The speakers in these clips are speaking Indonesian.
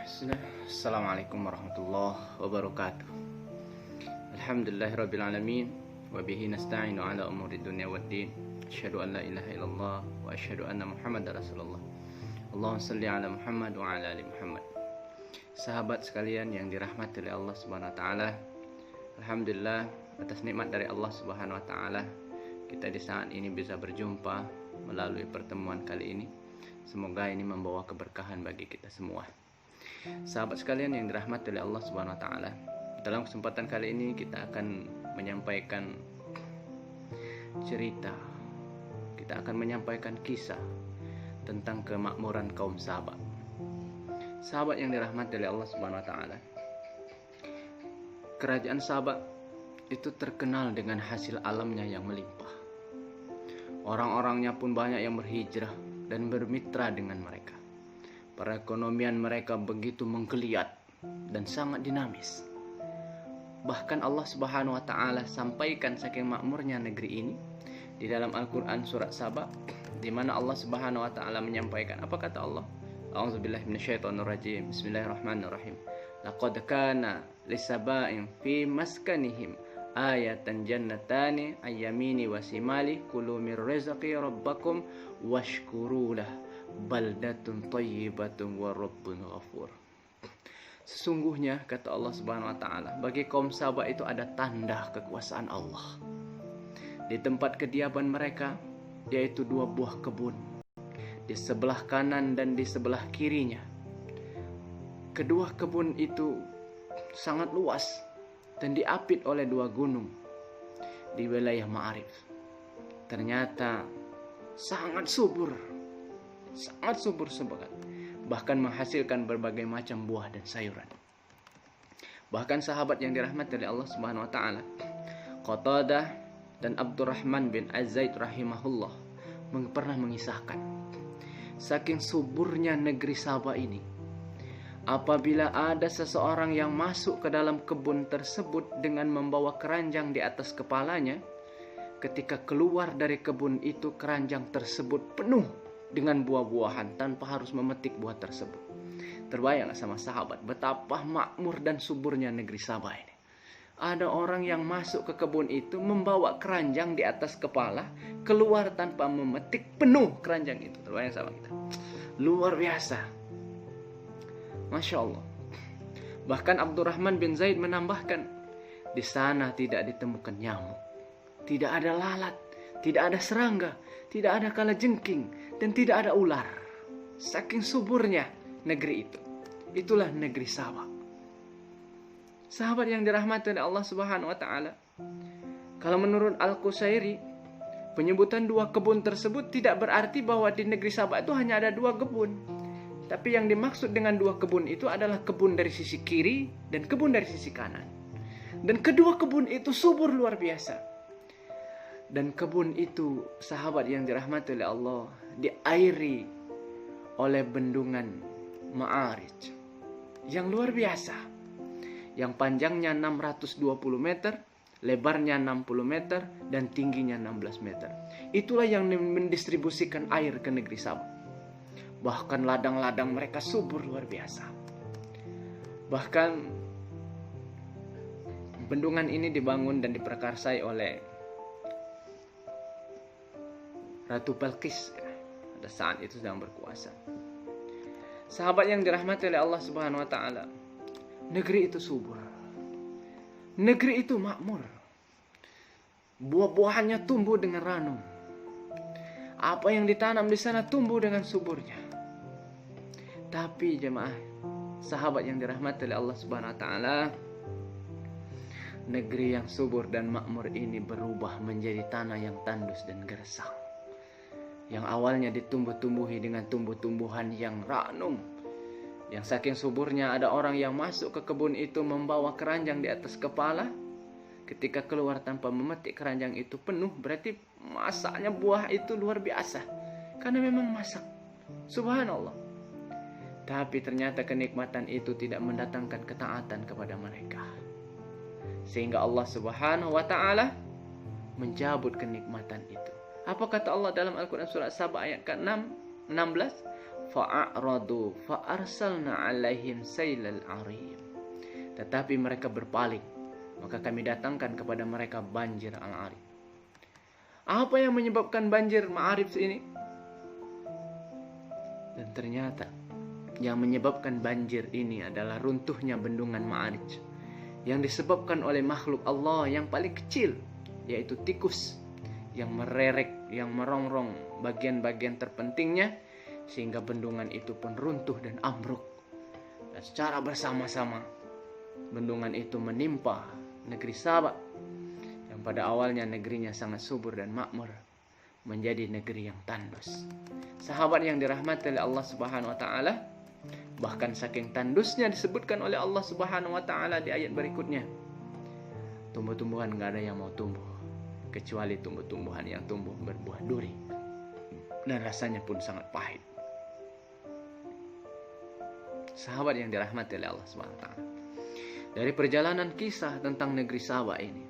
Assalamualaikum warahmatullahi wabarakatuh. Alhamdulillahirabbil alamin wa bihi nasta'inu ala umuri dunya waddin. Asyhadu an la ilaha illallah wa asyhadu anna Muhammadar Rasulullah. Allahumma shalli ala Muhammad wa ala ali Muhammad. Sahabat sekalian yang dirahmati oleh Allah Subhanahu wa taala, alhamdulillah atas nikmat dari Allah Subhanahu wa taala kita di saat ini bisa berjumpa melalui pertemuan kali ini. Semoga ini membawa keberkahan bagi kita semua. Sahabat sekalian yang dirahmati oleh Allah Subhanahu wa taala, dalam kesempatan kali ini kita akan menyampaikan cerita. Kita akan menyampaikan kisah tentang kemakmuran kaum Saba. Sahabat yang dirahmati oleh Allah Subhanahu wa taala, kerajaan Saba itu terkenal dengan hasil alamnya yang melimpah. Orang-orangnya pun banyak yang berhijrah dan bermitra dengan mereka. Perekonomian mereka begitu menggeliat dan sangat dinamis. Bahkan Allah Subhanahu wa taala sampaikan saking makmurnya negeri ini di dalam Al-Qur'an surat Saba, di mana Allah Subhanahu wa taala menyampaikan, apa kata Allah? A'udzubillahi minasyaitonirrajim. Bismillahirrahmanirrahim. Laqad kana lisaba'in fi maskanihim ayatan jannatani ayyamini wa simali kulu mir rizqi rabbakum washkurulah baldatun thayyibatun wa rabbun ghafur. Sesungguhnya kata Allah Subhanahu wa taala, bagi kaum Saba itu ada tanda kekuasaan Allah. Di tempat kediaman mereka yaitu dua buah kebun, di sebelah kanan dan di sebelah kirinya. Kedua kebun itu sangat luas dan diapit oleh dua gunung di wilayah Ma'arif. Ternyata sangat subur sebagat, bahkan menghasilkan berbagai macam buah dan sayuran. Bahkan sahabat yang dirahmati oleh Allah Subhanahu wa taala, Qatadah dan Abdurrahman bin Az-Zaid rahimahullah pernah mengisahkan, saking suburnya negeri Saba ini, apabila ada seseorang yang masuk ke dalam kebun tersebut dengan membawa keranjang di atas kepalanya, ketika keluar dari kebun itu keranjang tersebut penuh dengan buah-buahan tanpa harus memetik buah tersebut. Terbayang sama sahabat betapa makmur dan suburnya negeri Saba ini. Ada orang yang masuk ke kebun itu membawa keranjang di atas kepala, keluar tanpa memetik, penuh keranjang itu. Terbayang sama kita. Luar biasa. Masya Allah. Bahkan Abdurrahman bin Zaid menambahkan, di sana tidak ditemukan nyamuk, tidak ada lalat, tidak ada serangga, tidak ada kalajengking, dan tidak ada ular. Saking suburnya negeri itu. Itulah negeri Saba. Sahabat yang dirahmati oleh Allah Subhanahu wa taala, kalau menurut Al-Qusairi, penyebutan dua kebun tersebut tidak berarti bahwa di negeri Saba itu hanya ada dua kebun. Tapi yang dimaksud dengan dua kebun itu adalah kebun dari sisi kiri dan kebun dari sisi kanan. Dan kedua kebun itu subur luar biasa. Dan kebun itu, sahabat yang dirahmati oleh Allah, diairi oleh bendungan Ma'arij yang luar biasa, yang panjangnya 620 meter, lebarnya 60 meter, dan tingginya 16 meter. Itulah yang mendistribusikan air ke negeri Saba. Bahkan ladang-ladang mereka subur luar biasa. Bahkan bendungan ini dibangun dan diprakarsai oleh Ratu Balqis pada saat itu sedang berkuasa. Sahabat yang dirahmati oleh Allah Subhanahu wa taala, negeri itu subur. Negeri itu makmur. Buah-buahannya tumbuh dengan ranum. Apa yang ditanam di sana tumbuh dengan suburnya. Tapi jemaah, sahabat yang dirahmati oleh Allah Subhanahu wa taala, negeri yang subur dan makmur ini berubah menjadi tanah yang tandus dan gersang. Yang awalnya ditumbuh-tumbuhi dengan tumbuh-tumbuhan yang ranum, yang saking suburnya ada orang yang masuk ke kebun itu membawa keranjang di atas kepala, ketika keluar tanpa memetik keranjang itu penuh, berarti masaknya buah itu luar biasa, karena memang masak. Subhanallah. Tapi ternyata kenikmatan itu tidak mendatangkan ketaatan kepada mereka, sehingga Allah Subhanahu wa taala mencabut kenikmatan itu. Apa kata Allah dalam Al-Quran surat Saba ayat ke-16? fa'aradu fa'arsalna 'alaihim sailal 'arim. Tetapi mereka berpaling, maka kami datangkan kepada mereka banjir al-'arim. Apa yang menyebabkan banjir Ma'arib ini? Dan ternyata yang menyebabkan banjir ini adalah runtuhnya bendungan Ma'arij, yang disebabkan oleh makhluk Allah yang paling kecil, yaitu tikus, yang mererek, yang merongrong bagian-bagian terpentingnya, sehingga bendungan itu pun runtuh dan ambruk. Dan secara bersama-sama bendungan itu menimpa negeri Sabah, yang pada awalnya negerinya sangat subur dan makmur, menjadi negeri yang tandus. Sahabat yang dirahmati oleh Allah Subhanahu wa taala, bahkan saking tandusnya disebutkan oleh Allah Subhanahu wa taala di ayat berikutnya, tumbuh-tumbuhan enggak ada yang mau tumbuh kecuali tumbuh-tumbuhan yang tumbuh berbuah duri, dan rasanya pun sangat pahit. Sahabat yang dirahmati oleh Allah Subhanahu wa taala, dari perjalanan kisah tentang negeri Sabah ini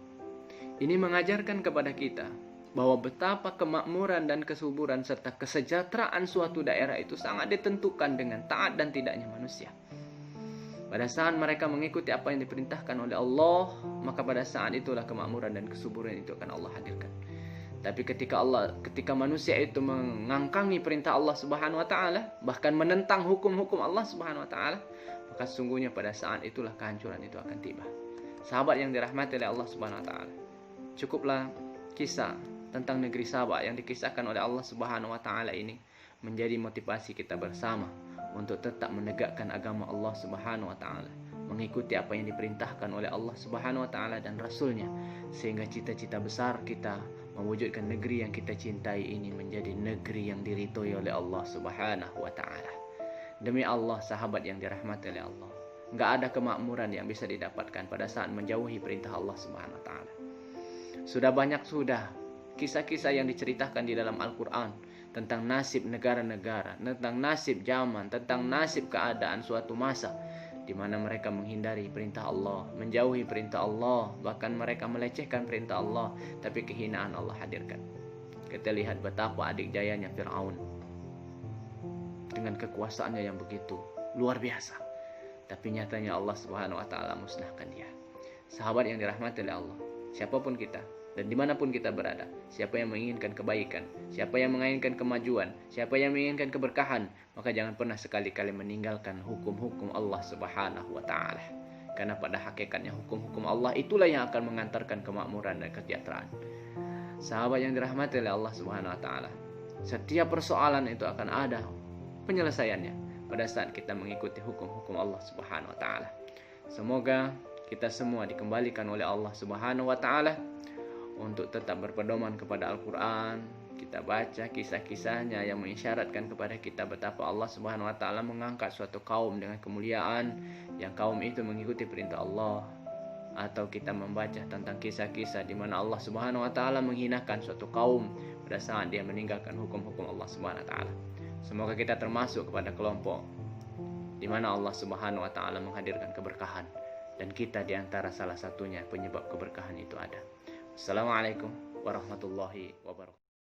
mengajarkan kepada kita bahwa betapa kemakmuran dan kesuburan serta kesejahteraan suatu daerah itu sangat ditentukan dengan taat dan tidaknya manusia. Pada saat mereka mengikuti apa yang diperintahkan oleh Allah, maka pada saat itulah kemakmuran dan kesuburan itu akan Allah hadirkan. Tapi ketika manusia itu mengangkangi perintah Allah Subhanahu wa taala, bahkan menentang hukum-hukum Allah Subhanahu wa taala, maka sungguhnya pada saat itulah kehancuran itu akan tiba. Sahabat yang dirahmati oleh Allah Subhanahu wa taala, cukuplah kisah tentang negeri Sabah yang dikisahkan oleh Allah Subhanahu wa taala ini menjadi motivasi kita bersama untuk tetap menegakkan agama Allah Subhanahu wa taala, mengikuti apa yang diperintahkan oleh Allah Subhanahu wa taala dan Rasulnya, sehingga cita-cita besar kita mewujudkan negeri yang kita cintai ini menjadi negeri yang diridhoi oleh Allah Subhanahu wa taala. Demi Allah, sahabat yang dirahmati oleh Allah, enggak ada kemakmuran yang bisa didapatkan pada saat menjauhi perintah Allah Subhanahu wa taala. Sudah banyak kisah-kisah yang diceritakan di dalam Al-Quran tentang nasib negara-negara, tentang nasib zaman, tentang nasib keadaan suatu masa di mana mereka menghindari perintah Allah, menjauhi perintah Allah, bahkan mereka melecehkan perintah Allah, tapi kehinaan Allah hadirkan. Kita lihat betapa adik jayanya Fir'aun dengan kekuasaannya yang begitu luar biasa, tapi nyatanya Allah Subhanahu wa taala musnahkan dia. Sahabat yang dirahmati oleh Allah, siapapun kita dan dimanapun kita berada, siapa yang menginginkan kebaikan, siapa yang menginginkan kemajuan, siapa yang menginginkan keberkahan, maka jangan pernah sekali-kali meninggalkan hukum-hukum Allah Subhanahu wa taala. Karena pada hakikatnya hukum-hukum Allah itulah yang akan mengantarkan kemakmuran dan kesejahteraan. Sahabat yang dirahmati oleh Allah Subhanahu wa taala, setiap persoalan itu akan ada penyelesaiannya pada saat kita mengikuti hukum-hukum Allah Subhanahu wa taala. Semoga kita semua dikembalikan oleh Allah Subhanahu wa taala untuk tetap berpedoman kepada Al-Quran. Kita baca kisah-kisahnya yang mengisyaratkan kepada kita betapa Allah Subhanahu wa taala mengangkat suatu kaum dengan kemuliaan, yang kaum itu mengikuti perintah Allah. Atau kita membaca tentang kisah-kisah di mana Allah Subhanahu wa taala menghinakan suatu kaum pada saat dia meninggalkan hukum-hukum Allah Subhanahu wa taala. Semoga kita termasuk kepada kelompok di mana Allah Subhanahu wa taala menghadirkan keberkahan, dan kita di antara salah satunya penyebab keberkahan itu ada. Assalamualaikum warahmatullahi wabarakatuh.